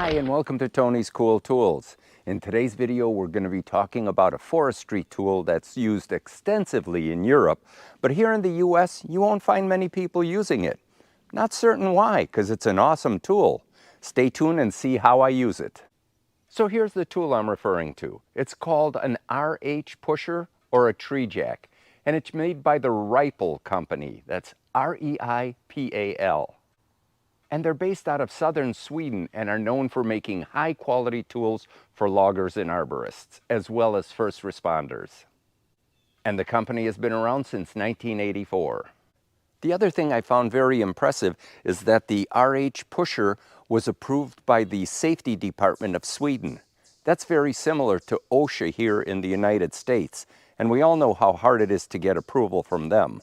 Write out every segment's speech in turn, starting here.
Hi, and welcome to Tony's Cool Tools. In today's video, we're going to be talking about a forestry tool that's used extensively in Europe, but here in the US, you won't find many people using it. Not certain why, because it's an awesome tool. Stay tuned and see how I use it. So here's the tool I'm referring to. It's called an RH pusher or a tree jack, and it's made by the Reipel company. That's R-E-I-P-A-L. And they're based out of southern Sweden and are known for making high-quality tools for loggers and arborists, as well as first responders. And the company has been around since 1984. The other thing I found very impressive is that the RH pusher was approved by the Safety Department of Sweden. That's very similar to OSHA here in the United States, and we all know how hard it is to get approval from them.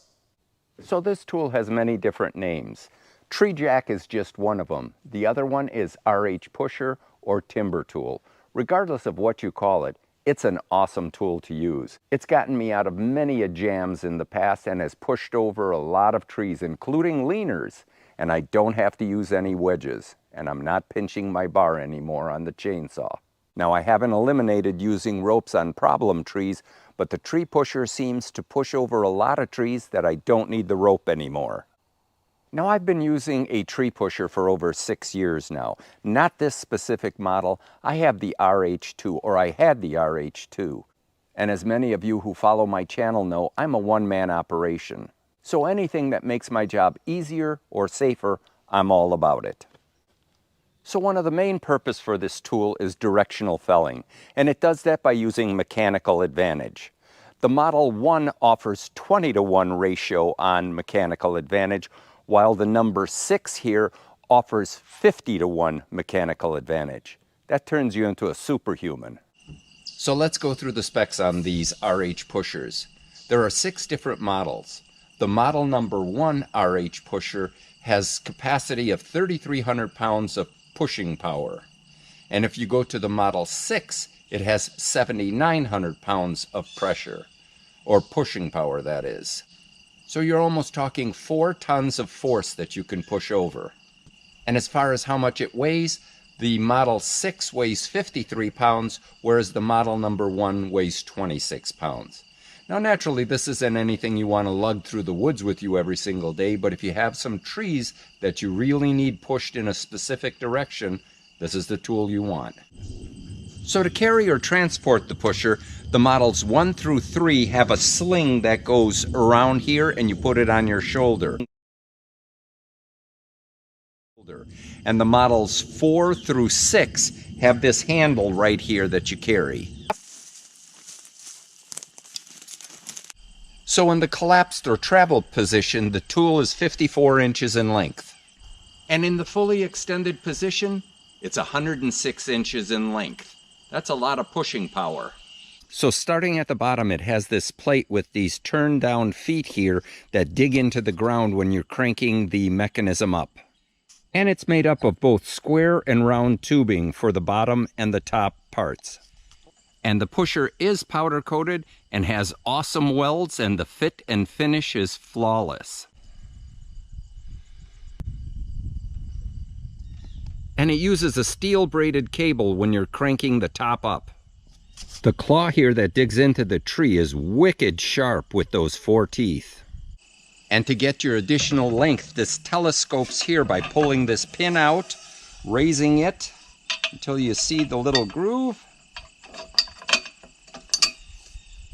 So this tool has many different names. Tree jack is just one of them. The other one is RH pusher or timber tool. Regardless of what you call it, it's an awesome tool to use. It's gotten me out of many jams in the past and has pushed over a lot of trees, including leaners, and I don't have to use any wedges, and I'm not pinching my bar anymore on the chainsaw. Now, I haven't eliminated using ropes on problem trees, but the tree pusher seems to push over a lot of trees that I don't need the rope anymore. Now, I've been using a tree pusher for over 6 years now. Not this specific model. I have the RH2, or I had the RH2. And as many of you who follow my channel know, I'm a one-man operation. So anything that makes my job easier or safer, I'm all about it. So one of the main purposes for this tool is directional felling, and it does that by using mechanical advantage. The Model 1 offers 20-to-1 ratio on mechanical advantage, while the number 6 here offers 50-to-1 mechanical advantage. That turns you into a superhuman. So let's go through the specs on these RH pushers. There are 6 different models. The model number 1 RH pusher has capacity of 3,300 pounds of pushing power. And if you go to the Model 6, it has 7,900 pounds of pressure, or pushing power, that is. So you're almost talking 4 tons of force that you can push over. And as far as how much it weighs, the Model 6 weighs 53 pounds, whereas the model number 1 weighs 26 pounds. Now naturally, this isn't anything you want to lug through the woods with you every single day, but if you have some trees that you really need pushed in a specific direction, this is the tool you want. So to carry or transport the pusher, the models 1 through 3 have a sling that goes around here and you put it on your shoulder. And the models 4 through 6 have this handle right here that you carry. So in the collapsed or traveled position, the tool is 54 inches in length. And in the fully extended position, it's 106 inches in length. That's a lot of pushing power. So starting at the bottom, it has this plate with these turn down feet here that dig into the ground when you're cranking the mechanism up. And it's made up of both square and round tubing for the bottom and the top parts. And the pusher is powder coated and has awesome welds, and the fit and finish is flawless. And it uses a steel braided cable when you're cranking the top up. The claw here that digs into the tree is wicked sharp with those 4 teeth. And to get your additional length, this telescopes here by pulling this pin out, raising it until you see the little groove.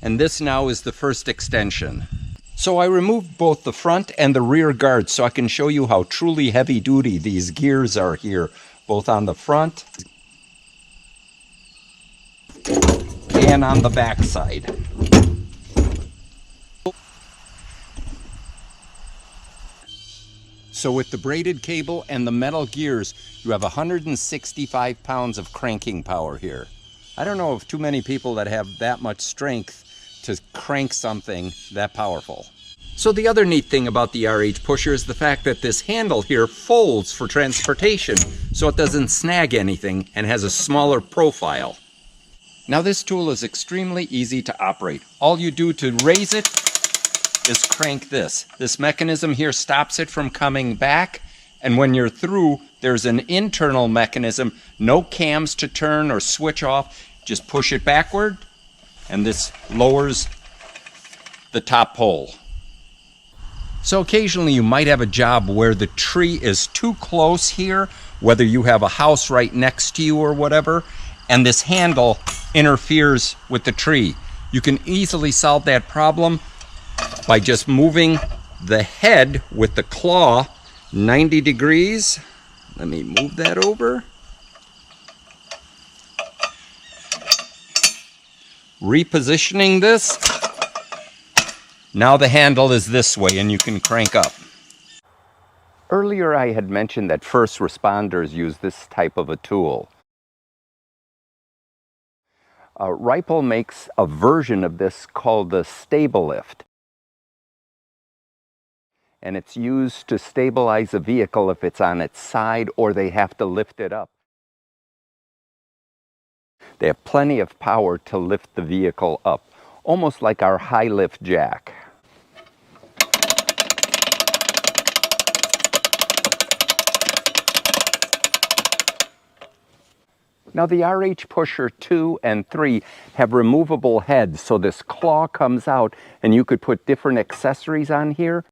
And this now is the first extension. So I removed both the front and the rear guards so I can show you how truly heavy duty these gears are here, both on the front and on the back side. So with the braided cable and the metal gears, you have 165 pounds of cranking power here. I don't know of too many people that have that much strength to crank something that powerful. So the other neat thing about the RH pusher is the fact that this handle here folds for transportation, so it doesn't snag anything and has a smaller profile. Now this tool is extremely easy to operate. All you do to raise it is crank this. This mechanism here stops it from coming back, and when you're through, there's an internal mechanism, no cams to turn or switch off. Just push it backward, and this lowers the top pole. So occasionally you might have a job where the tree is too close here, whether you have a house right next to you or whatever, and this handle interferes with the tree. You can easily solve that problem by just moving the head with the claw 90 degrees. Let me move that over. Repositioning this. Now the handle is this way and you can crank up. Earlier I had mentioned that first responders use this type of a tool. Ripple makes a version of this called the stable lift. And it's used to stabilize a vehicle if it's on its side or they have to lift it up. They have plenty of power to lift the vehicle up, almost like our high lift jack. Now the RH Pusher 2 and 3 have removable heads, so this claw comes out and you could put different accessories on here.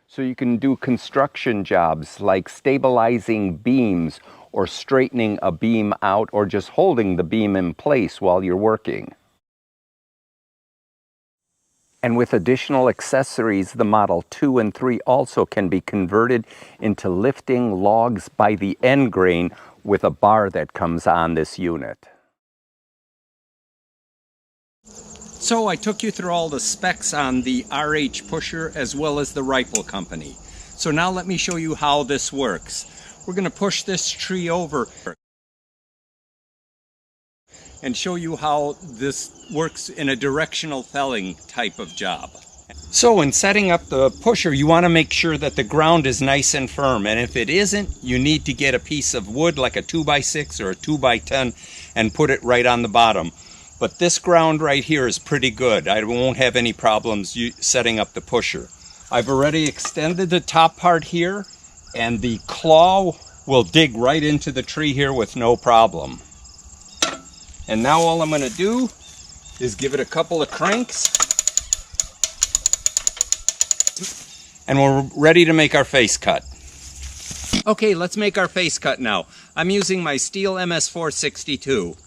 So you can do construction jobs like stabilizing beams or straightening a beam out or just holding the beam in place while you're working. And with additional accessories, the Model 2 and 3 also can be converted into lifting logs by the end grain with a bar that comes on this unit. So I took you through all the specs on the RH Pusher as well as the Ripple company. So now let me show you how this works. We're going to push this tree over and show you how this works in a directional felling type of job. So in setting up the pusher, you want to make sure that the ground is nice and firm, and if it isn't, you need to get a piece of wood like a 2x6 or a 2x10 and put it right on the bottom. But this ground right here is pretty good. I won't have any problems setting up the pusher. I've already extended the top part here, and the claw will dig right into the tree here with no problem. And now all I'm going to do is give it a couple of cranks, and we're ready to make our face cut. Okay, let's make our face cut now. I'm using my Stihl MS462.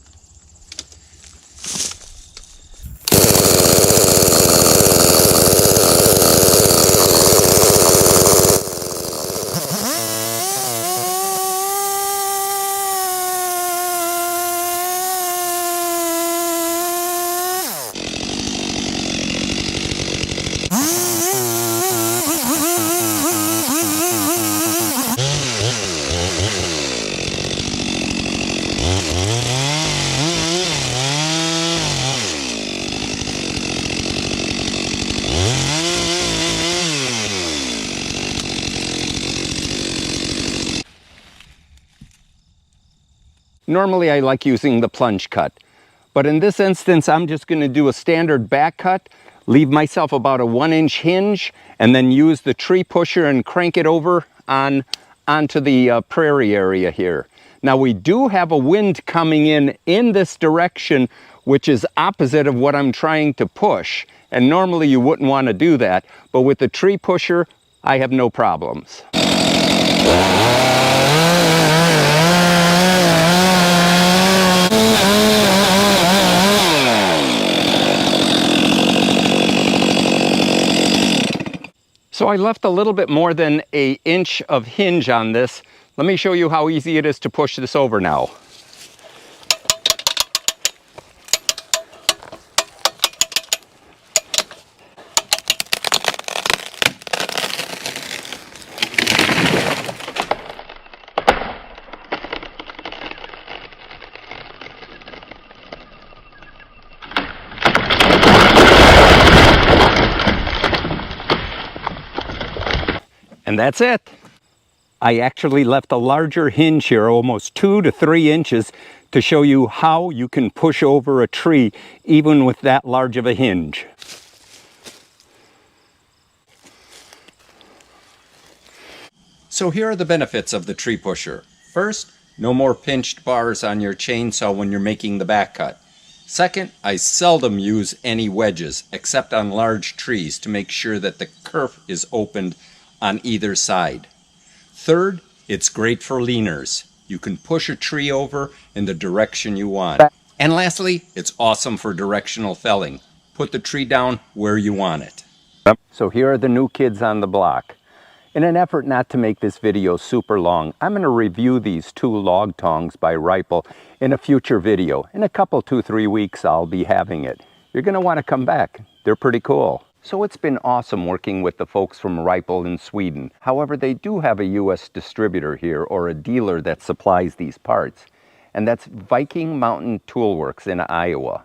Normally I like using the plunge cut, but in this instance I'm just going to do a standard back cut, leave myself about a 1-inch hinge, and then use the tree pusher and crank it over onto the prairie area here. Now we do have a wind coming in this direction, which is opposite of what I'm trying to push, and normally you wouldn't want to do that, but with the tree pusher I have no problems. So I left a little bit more than an inch of hinge on this. Let me show you how easy it is to push this over now. And that's it. I actually left a larger hinge here, almost 2 to 3 inches, to show you how you can push over a tree even with that large of a hinge. So here are the benefits of the tree pusher. First, no more pinched bars on your chainsaw when you're making the back cut. Second, I seldom use any wedges except on large trees to make sure that the kerf is opened on either side. Third, it's great for leaners. You can push a tree over in the direction you want. And lastly, it's awesome for directional felling. Put the tree down where you want it. So here are the new kids on the block. In an effort not to make this video super long, I'm going to review these two log tongs by Ripple in a future video. In a couple, 2-3 weeks, I'll be having it. You're going to want to come back. They're pretty cool. So it's been awesome working with the folks from Ripple in Sweden. However, they do have a US distributor here, or a dealer that supplies these parts. And that's Viking Mountain Toolworks in Iowa.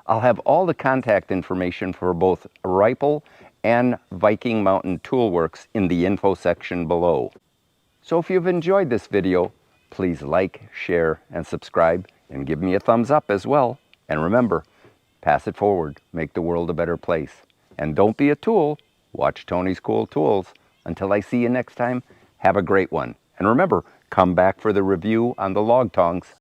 I'll have all the contact information for both Ripple and Viking Mountain Toolworks in the info section below. So if you've enjoyed this video, please like, share, and subscribe, and give me a thumbs up as well. And remember, pass it forward, make the world a better place. And don't be a tool, watch Tony's Cool Tools. Until I see you next time, have a great one. And remember, come back for the review on the log tongs.